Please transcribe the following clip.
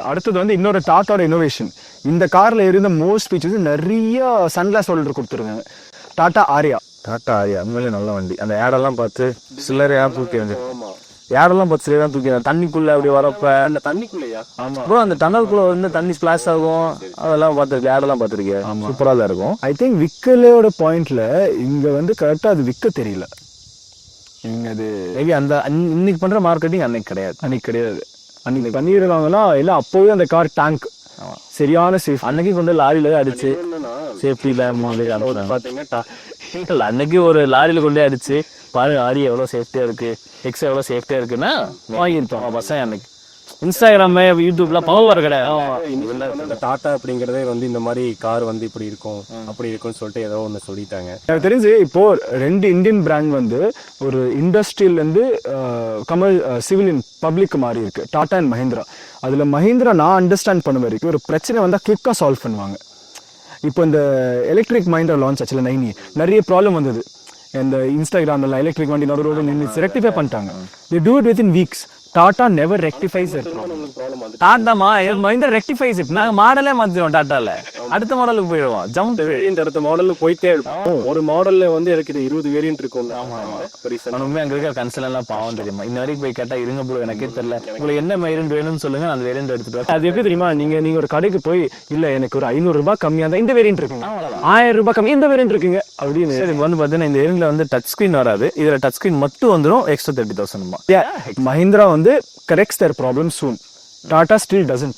அடுத்தது வந்து இன்னொரு டாட்டாவோட இன்னோவேஷன். இந்த கார்ல இருந்த மோஸ்ட் ஃபீச்சர்ஸ் நிறைய சன்கிளாஸ் ஹோல்டர் கொடுத்துருக்காங்க. டாட்டா ஆரியா உண்மையிலே நல்ல வண்டி. அந்த ஏடெல்லாம் பார்த்து சில்லறையா தூக்கி வந்து ஏடெல்லாம் பார்த்து சிலையா தூக்கி தண்ணிக்குள்ள அப்படி வரப்ப அந்த தண்ணிக்குள்ளயா? ஆமா ப்ரோ, அந்த டனலுக்குள்ள வந்து தண்ணி ஸ்பிளாஷ் ஆகும். அதெல்லாம் பார்த்துருக்கேன், ஏடெல்லாம் பார்த்துருக்கேன். சூப்பரா தான் இருக்கும். ஐ திங்க் விக்கலோட பாயிண்ட்ல இங்க வந்து கரெக்டா அது விற்க தெரியல. இவங்க அது மேபி அந்த இன்னைக்கு பண்ற மார்க்கெட்டிங் அன்னைக்கு கிடையாது. அன்னைக்கு பண்ணிடுறாங்கன்னா இல்லை அப்போவே அந்த கார் டேங்க் சரியான சேஃப். அன்னைக்கு கொண்டு லாரியில அடிச்சு சேஃப்டி பாத்தீங்கன்னா அன்னைக்கு ஒரு லாரியில கொண்டே அடிச்சு பாரு ஆரி எவ்வளவு சேஃப்டியா இருக்கு, எக்ஸ் எவ்வளவு சேஃப்டியா இருக்குன்னா வாங்கிருப்போம் பசங்க. அன்னைக்கு இன்ஸ்டாகிராம் யூடியூப்ல பவர் கிடையாது. டாட்டா அப்படிங்கறதே வந்து இந்த மாதிரி கார் வந்து இப்படி இருக்கும் அப்படி இருக்கும்னு சொல்லிட்டு ஏதோ ஒன்று சொல்லிட்டாங்க. எனக்கு தெரிஞ்சு இப்போ 2 இந்தியன் பிராண்ட் வந்து ஒரு இண்டஸ்ட்ரியில இருந்து சிவிலியன் பப்ளிக் மாறி இருக்கு, டாடா அண்ட் மஹிந்திரா. அதுல மஹிந்திரா நான் அண்டர்ஸ்டாண்ட் பண்ண வரைக்கும் ஒரு பிரச்சனை வந்தா குவிக்கா சால்வ் பண்ணுவாங்க. இப்போ இந்த எலக்ட்ரிக் மஹிந்திரா லான்ச் ஆச்சுல 9 நிறைய ப்ராப்ளம் வந்தது. இந்த இன்ஸ்டாகிராம்ல எலக்ட்ரிக் வண்டி நடுரோடு நின்று ரெக்டிஃபை பண்ணிட்டாங்க. they do it within weeks. Tata never rectifies their problem. டாட்டாமா மஹிந்திரா ரெக்டிஃபைஸ் இட். நாங்க மாடலே மாத்திடுவோம், டாட்டால அடுத்த மாடலுக்கு போயிடுவோம். ஜம்ப் அடுத்த மாடலுக்கு போயிட்டே இருக்கும். ஒரு மாடல்ல வந்து எனக்கு 20 வேரியன்ட் இருக்கும். உண்மையா அங்க இருக்கிற கன்சல் எல்லாம் பாவம் தெரியுமா. இன்ன வரைக்கும் போய் கேட்டா இருங்க ப்ரோ எனக்கே தெரியல, உங்களுக்கு என்ன வேரியன்ட் வேணும்னு சொல்லுங்க, அந்த வேரியன்ட் எடுத்துட்டு. அது எப்படி தெரியுமா, நீங்க ஒரு கடைக்கு போய் இல்ல எனக்கு ஒரு 500 ரூபாய் கம்மியா தான் இந்த வேரியன்ட் இருக்குங்க, 1000 ரூபாய் கம்மி இந்த வேரியன்ட் இருக்குங்க அப்படின்னு. இதுக்கு வந்து பாத்தீங்கன்னா இந்த வேரியன்ட்ல வந்து டச் ஸ்கிரீன் வராது, இதுல டச் ஸ்கிரீன் மட்டும் வந்துடும். எக்ஸ்ட்ரா 30,000. மஹிந்திரா வந்து corrects their problem soon. Tata still doesn't.